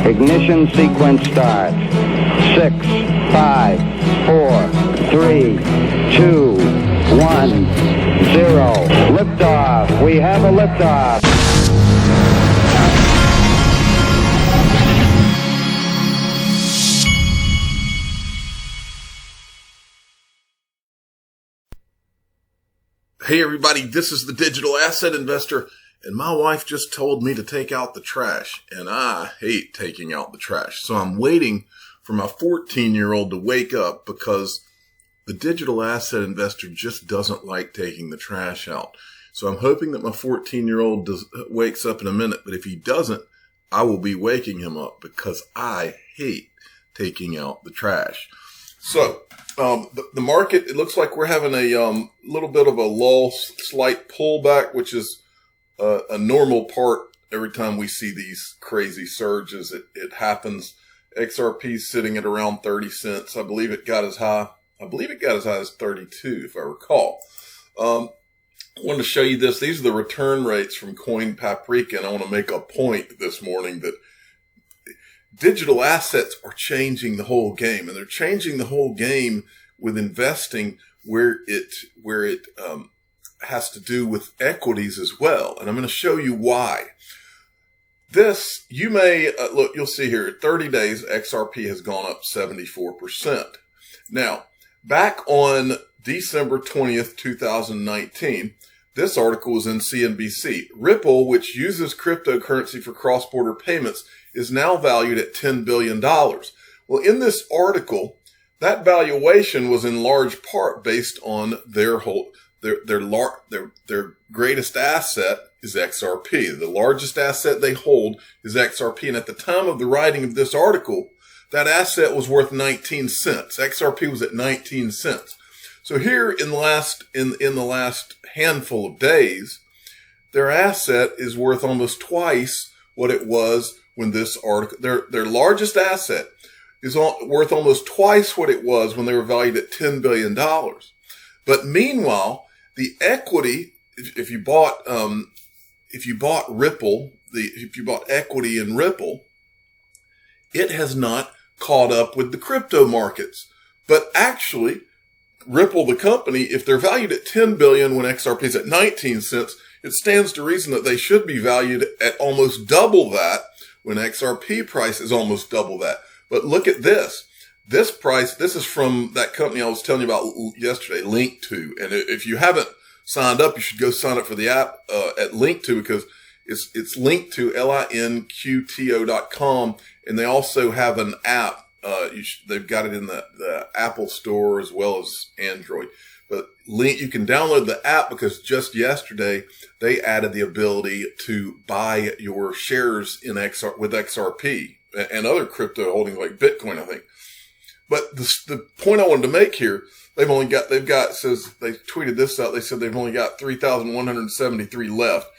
Ignition sequence starts. 6, 5, 4, 3, 2, 1, 0. Liftoff. We have a liftoff. Hey everybody, this is the Digital Asset Investor, and my wife just told me to take out the trash, and I hate taking out the trash. So I'm waiting for my 14-year-old to wake up because the Digital Asset Investor just doesn't like taking the trash out. So I'm hoping that my 14-year-old wakes up in a minute, but if he doesn't, I will be waking him up because I hate taking out the trash. So, the market, it looks like we're having a little bit of a lull, slight pullback, which is a normal part every time we see these crazy surges. It happens. XRP is sitting at around 30 cents. I believe it got as high as 32, if I recall. I wanted to show you this. These are the return rates from Coin Paprika, and I want to make a point this morning that digital assets are changing the whole game, and they're changing the whole game with investing where it has to do with equities as well. And I'm going to show you why. This, you may, look, you'll see here, at 30 days, XRP has gone up 74%. Now, back on December 20th, 2019, this article was in CNBC. Ripple, which uses cryptocurrency for cross-border payments, is now valued at $10 billion. Well, in this article, that valuation was in large part based on their greatest asset is XRP. The largest asset they hold is XRP. And at the time of the writing of this article, that asset was worth 19 cents. XRP was at 19 cents. So here in the last handful of days, their asset is worth almost twice what it was when this article, their largest asset is worth almost twice what it was when they were valued at $10 billion. But meanwhile, the equity, if you bought equity in Ripple, it has not caught up with the crypto markets. But actually, Ripple, the company, if they're valued at $10 billion when XRP is at 19 cents, it stands to reason that they should be valued at almost double that when XRP price is almost double that. But look at this. This price, this is from that company I was telling you about yesterday, Link2. And if you haven't signed up, you should go sign up for the app at Link2 because it's Link2, LINQTO.com. And they also have an app. They've got it in the Apple store as well as Android. But you can download the app because just yesterday they added the ability to buy your shares in with XRP and other crypto holdings like Bitcoin, I think. But the point I wanted to make here, says they tweeted this out. They said they've only got 3,173 left.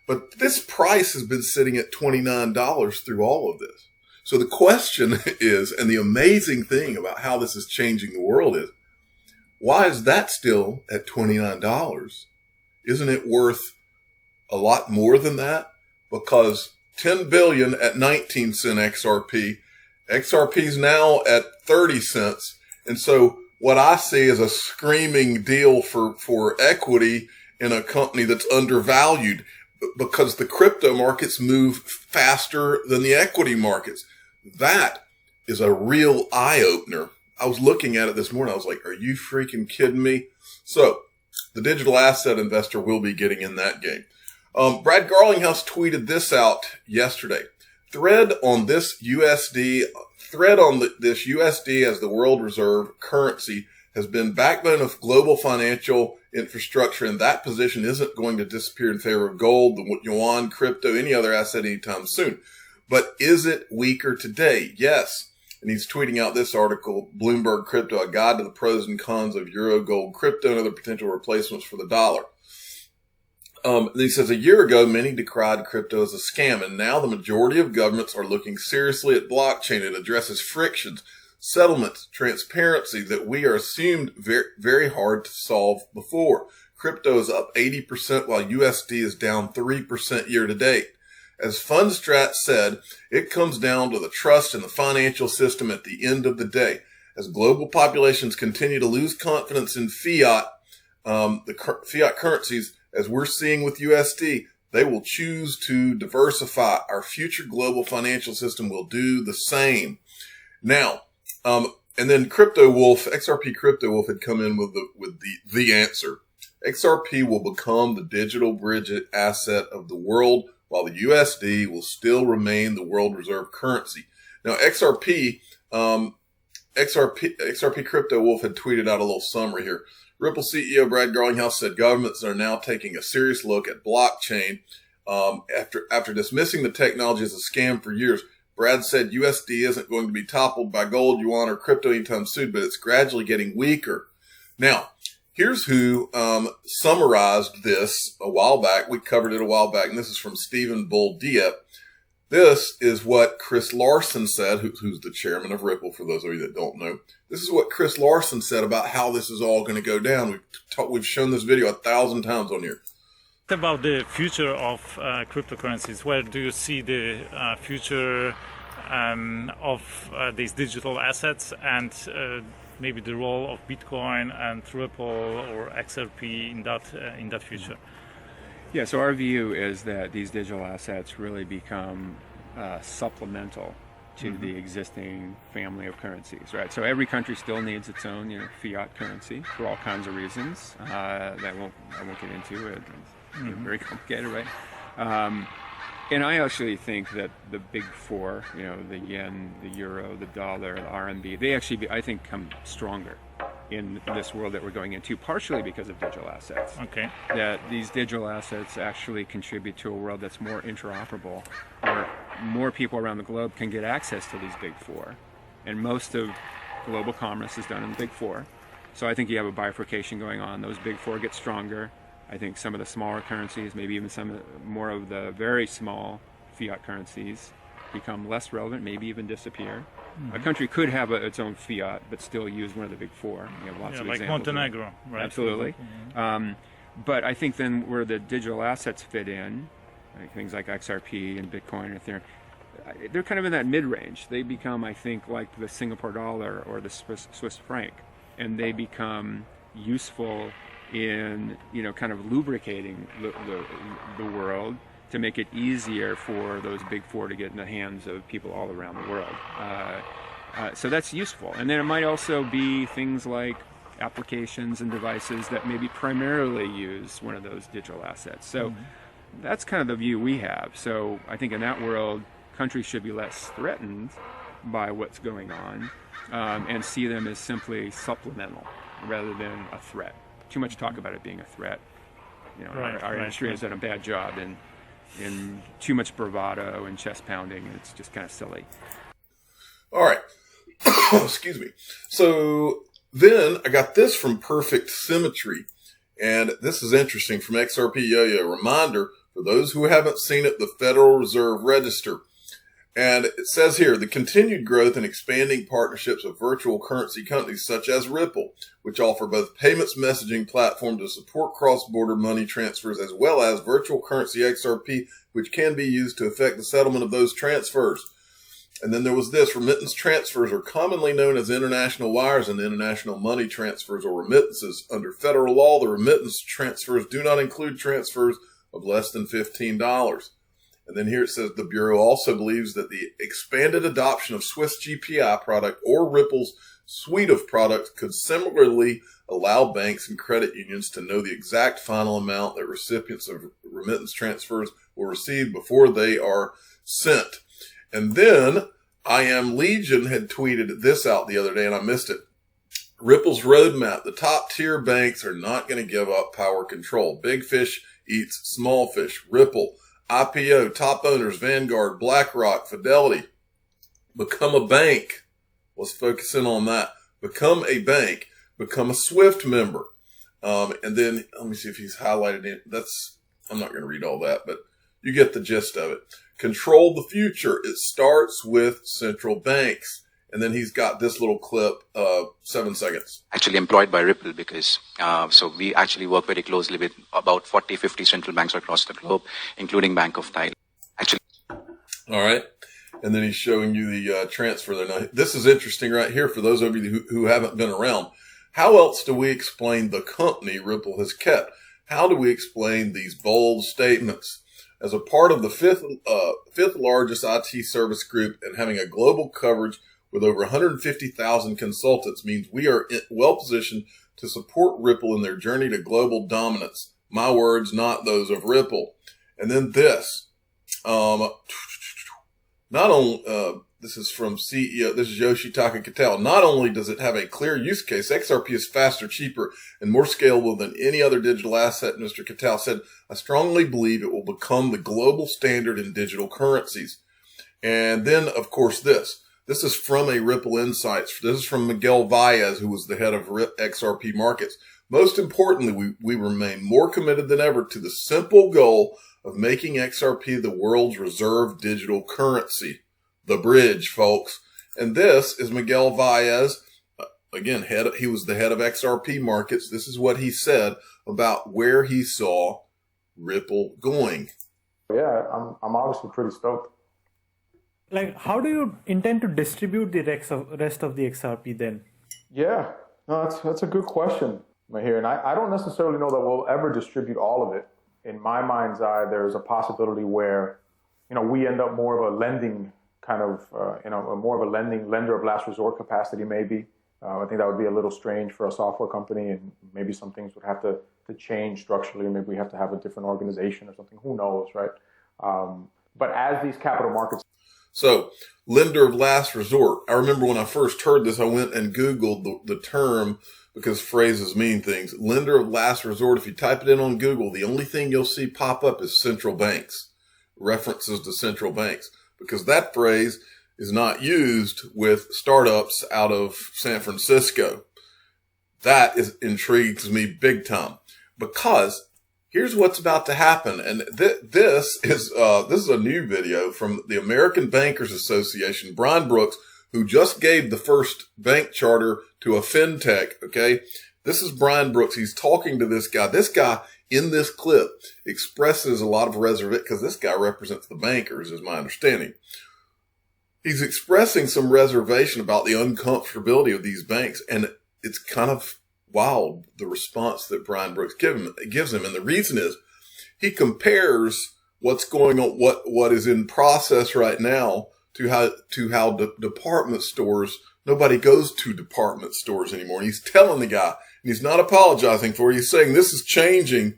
But this price has been sitting at $29 through all of this. So the question is, and the amazing thing about how this is changing the world is, why is that still at $29? Isn't it worth a lot more than that? Because 10 billion at 19 cent XRP is now at 30 cents. And so what I see is a screaming deal for equity in a company that's undervalued because the crypto markets move faster than the equity markets. That is a real eye opener. I was looking at it this morning. I was like, are you freaking kidding me? So the digital asset investor will be getting in that game. Brad Garlinghouse tweeted this out yesterday. Thread on this USD as the world reserve currency has been backbone of global financial infrastructure, and that position isn't going to disappear in favor of gold, the yuan, crypto, any other asset anytime soon. But is it weaker today? Yes. And he's tweeting out this article, Bloomberg Crypto, a guide to the pros and cons of euro, gold, crypto, and other potential replacements for the dollar. He says, a year ago, many decried crypto as a scam, and now the majority of governments are looking seriously at blockchain. It addresses frictions, settlements, transparency that we are assumed very, very hard to solve before. Crypto is up 80% while USD is down 3% year to date. As Fundstrat said, it comes down to the trust in the financial system at the end of the day. As global populations continue to lose confidence in fiat, fiat currencies, as we're seeing with USD, they will choose to diversify. Our future global financial system will do the same. Now, and then Crypto Wolf, XRP Crypto Wolf had come in with the answer. XRP will become the digital bridge asset of the world, while the USD will still remain the world reserve currency. Now, XRP Crypto Wolf had tweeted out a little summary here. Ripple CEO Brad Garlinghouse said governments are now taking a serious look at blockchain. After dismissing the technology as a scam for years, Brad said USD isn't going to be toppled by gold, yuan, or crypto anytime soon, but it's gradually getting weaker. Now, here's who summarized this a while back. We covered it a while back, and this is from Stephen Bull Dieppe. This is what Chris Larson said, who's the chairman of Ripple, for those of you that don't know. This is what Chris Larson said about how this is all going to go down. We've shown this video 1,000 times on here. About the future of cryptocurrencies, where do you see the future of these digital assets, and maybe the role of Bitcoin and Ripple or XRP in that future? Yeah, so our view is that these digital assets really become supplemental to the existing family of currencies, right? So every country still needs its own, fiat currency for all kinds of reasons. I won't get into it. It's very complicated, right? And I actually think that the big four, the yen, the euro, the dollar, the RMB, they actually, I think, come stronger in this world that we're going into, partially because of digital assets. Okay. That these digital assets actually contribute to a world that's more interoperable, where more people around the globe can get access to these big four. And most of global commerce is done in the big four. So I think you have a bifurcation going on. Those big four get stronger. I think some of the smaller currencies, maybe even more of the very small fiat currencies, become less relevant, maybe even disappear. A country could have its own fiat, but still use one of the big four. You have lots of like examples. Montenegro, right? Absolutely. But I think then where the digital assets fit in, like things like XRP and Bitcoin, they're kind of in that mid-range. They become, I think, like the Singapore dollar or the Swiss franc, and they become useful in kind of lubricating the world to make it easier for those big four to get in the hands of people all around the world. So that's useful. And then it might also be things like applications and devices that maybe primarily use one of those digital assets. So that's kind of the view we have. So I think in that world, countries should be less threatened by what's going on and see them as simply supplemental rather than a threat. Too much talk about it being a threat. Our industry has done a bad job in too much bravado and chest pounding. It's just kind of silly. All right. Excuse me. So then I got this from Perfect Symmetry, and this is interesting from XRP Yo-Yo. Reminder for those who haven't seen it, the Federal Reserve Register. And it says here, the continued growth and expanding partnerships of virtual currency companies such as Ripple, which offer both payments messaging platform to support cross-border money transfers, as well as virtual currency XRP, which can be used to affect the settlement of those transfers. And then there was this, remittance transfers are commonly known as international wires and international money transfers or remittances. Under federal law, the remittance transfers do not include transfers of less than $15. And then here it says the Bureau also believes that the expanded adoption of Swiss GPI product or Ripple's suite of products could similarly allow banks and credit unions to know the exact final amount that recipients of remittance transfers will receive before they are sent. And then I Am Legion had tweeted this out the other day and I missed it. Ripple's roadmap. The top tier banks are not going to give up power control. Big fish eats small fish. Ripple. IPO, top owners, Vanguard, BlackRock, Fidelity. Become a bank. Let's focus in on that. Become a bank. Become a SWIFT member. And then, let me see if he's highlighted it. I'm not going to read all that, but you get the gist of it. Control the future. It starts with central banks. And then he's got this little clip, 7 seconds. Actually employed by Ripple because, so we actually work very closely with about 40, 50 central banks across the globe, including Bank of Thailand. Actually, All right. And then he's showing you the transfer there. Now, this is interesting right here for those of you who haven't been around. How else do we explain the company Ripple has kept? How do we explain these bold statements? As a part of the fifth largest IT service group and having a global coverage with over 150,000 consultants means we are well positioned to support Ripple in their journey to global dominance. My words, not those of Ripple. And then this, not only, this is from CEO, this is Yoshitaka Katal. Not only does it have a clear use case, XRP is faster, cheaper, and more scalable than any other digital asset, Mr. Katal said, I strongly believe it will become the global standard in digital currencies. And then, of course, this is from a Ripple Insights. This is from Miguel Valles, who was the head of XRP markets. Most importantly, we remain more committed than ever to the simple goal of making XRP the world's reserve digital currency. The bridge, folks. And this is Miguel Valles. Again, he was the head of XRP markets. This is what he said about where he saw Ripple going. Yeah, I'm obviously pretty stoked. Like, how do you intend to distribute the rest of the XRP then? Yeah, no, that's a good question, Mahir. And I don't necessarily know that we'll ever distribute all of it. In my mind's eye, there's a possibility where, we end up more of a lending kind of, more of a lender of last resort capacity maybe. I think that would be a little strange for a software company, and maybe some things would have to change structurally. Maybe we have to have a different organization or something. Who knows, right? But as these capital markets... So, lender of last resort. I remember when I first heard this, I went and Googled the term because phrases mean things. Lender of last resort. If you type it in on Google, the only thing you'll see pop up is central banks, references to central banks, because that phrase is not used with startups out of San Francisco. That intrigues me big time, because here's what's about to happen. And this is a new video from the American Bankers Association. Brian Brooks, who just gave the first bank charter to a fintech. Okay. This is Brian Brooks. He's talking to this guy. This guy in this clip expresses a lot of reservation, because this guy represents the bankers, is my understanding. He's expressing some reservation about the uncomfortability of these banks. And it's kind of wild, the response that Brian Brooks gives him. And the reason is he compares what's going on, what is in process right now to how department stores, nobody goes to department stores anymore. And he's telling the guy, and he's not apologizing for it. He's saying this is changing.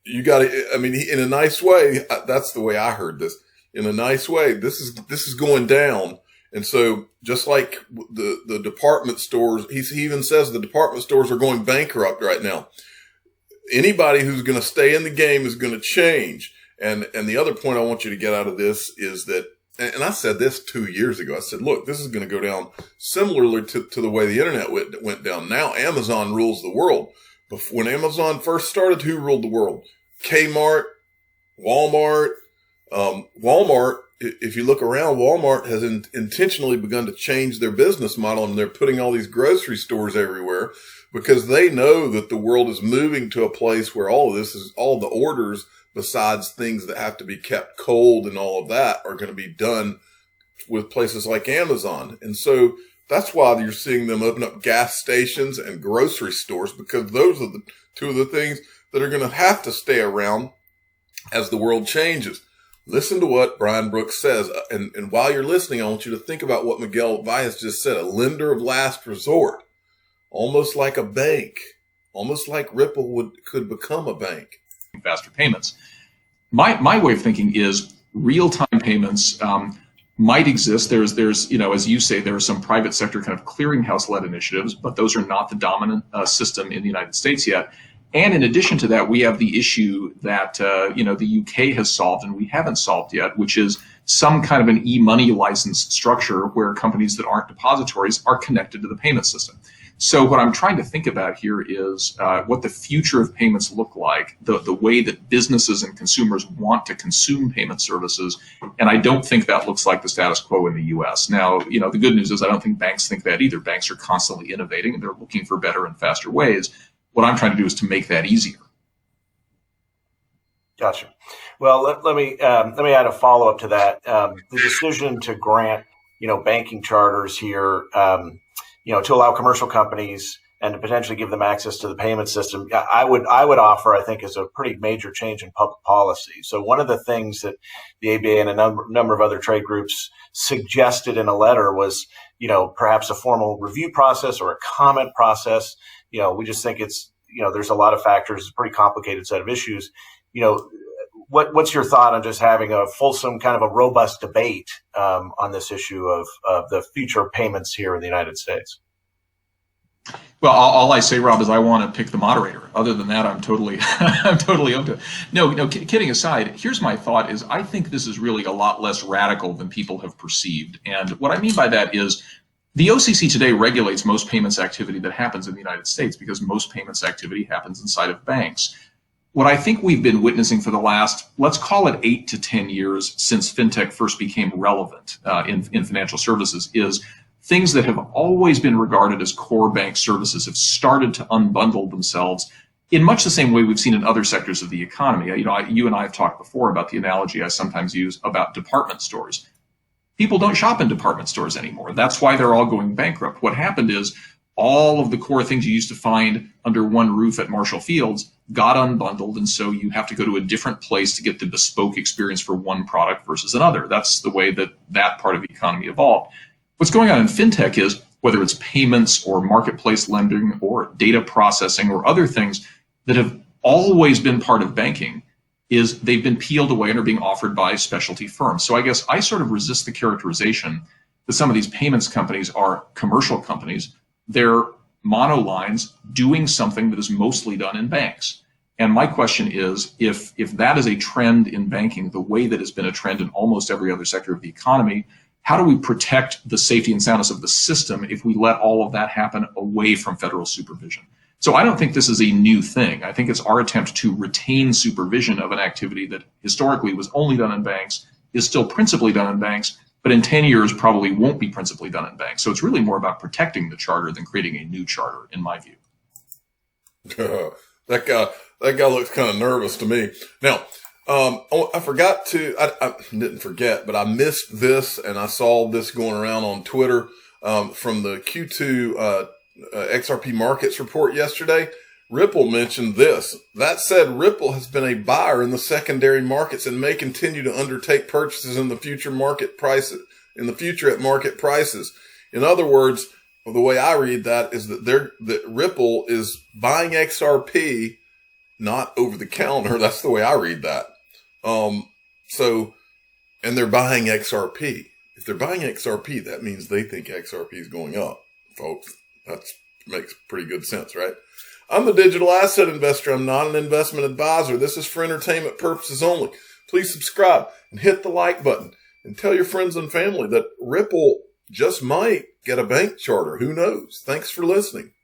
You got to, in a nice way, that's the way I heard this. In a nice way, this is going down. And so just like the department stores, he even says the department stores are going bankrupt right now. Anybody who's going to stay in the game is going to change. And the other point I want you to get out of this is that, and I said this 2 years ago, I said, look, this is going to go down similarly to the way the internet went down. Now Amazon rules the world. But when Amazon first started, who ruled the world? Kmart, Walmart. Walmart, if you look around, Walmart has intentionally begun to change their business model, and they're putting all these grocery stores everywhere because they know that the world is moving to a place where all the orders, besides things that have to be kept cold and all of that, are going to be done with places like Amazon. And so that's why you're seeing them open up gas stations and grocery stores, because those are the two of the things that are going to have to stay around as the world changes. Listen to what Brian Brooks says. And while you're listening, I want you to think about what Miguel Valles just said, a lender of last resort, almost like a bank, almost like Ripple could become a bank. Faster payments. My way of thinking is real-time payments might exist. There's, as you say, there are some private sector kind of clearinghouse-led initiatives, but those are not the dominant system in the United States yet. And in addition to that, we have the issue that, the UK has solved and we haven't solved yet, which is some kind of an e-money licensed structure where companies that aren't depositories are connected to the payment system. So what I'm trying to think about here is what the future of payments look like, the way that businesses and consumers want to consume payment services. And I don't think that looks like the status quo in the US. Now, the good news is I don't think banks think that either. Banks are constantly innovating and they're looking for better and faster ways. What I'm trying to do is to make that easier. Gotcha. Well, let me add a follow up to that. The decision to grant, banking charters here, to allow commercial companies and to potentially give them access to the payment system, I would offer, I think, is a pretty major change in public policy. So one of the things that the ABA and a number of other trade groups suggested in a letter was, perhaps a formal review process or a comment process. We just think it's, there's a lot of factors, it's a pretty complicated set of issues. What's your thought on just having a fulsome kind of a robust debate on this issue of the future of payments here in the United States? Well, all I say, Rob, is I want to pick the moderator. Other than that, I'm totally open to it. No, kidding aside, here's my thought is I think this is really a lot less radical than people have perceived. And what I mean by that is the OCC today regulates most payments activity that happens in the United States because most payments activity happens inside of banks. What I think we've been witnessing for the last, let's call it 8 to 10 years since fintech first became relevant in financial services is things that have always been regarded as core bank services have started to unbundle themselves in much the same way we've seen in other sectors of the economy. You and I have talked before about the analogy I sometimes use about department stores. People don't shop in department stores anymore. That's why they're all going bankrupt. What happened is all of the core things you used to find under one roof at Marshall Fields got unbundled, and so you have to go to a different place to get the bespoke experience for one product versus another. That's the way that part of the economy evolved. What's going on in fintech is, whether it's payments or marketplace lending or data processing or other things that have always been part of banking, is they've been peeled away and are being offered by specialty firms. So I guess I sort of resist the characterization that some of these payments companies are commercial companies. They're monolines doing something that is mostly done in banks. And my question is, if that is a trend in banking, the way that has been a trend in almost every other sector of the economy, how do we protect the safety and soundness of the system if we let all of that happen away from federal supervision? So I don't think this is a new thing. I think it's our attempt to retain supervision of an activity that historically was only done in banks, is still principally done in banks, but in 10 years probably won't be principally done in banks. So it's really more about protecting the charter than creating a new charter, in my view. That guy looks kind of nervous to me. Now, I forgot to, I didn't forget, but I missed this, and I saw this going around on Twitter from the Q2 XRP markets report yesterday. Ripple mentioned this. That said, Ripple has been a buyer in the secondary markets and may continue to undertake purchases in the future at market prices. In other words, the way I read that is that Ripple is buying XRP, not over the counter. That's the way I read that. And they're buying XRP. If they're buying XRP, that means they think XRP is going up, folks. That makes pretty good sense, right? I'm a digital asset investor. I'm not an investment advisor. This is for entertainment purposes only. Please subscribe and hit the like button and tell your friends and family that Ripple just might get a bank charter. Who knows? Thanks for listening.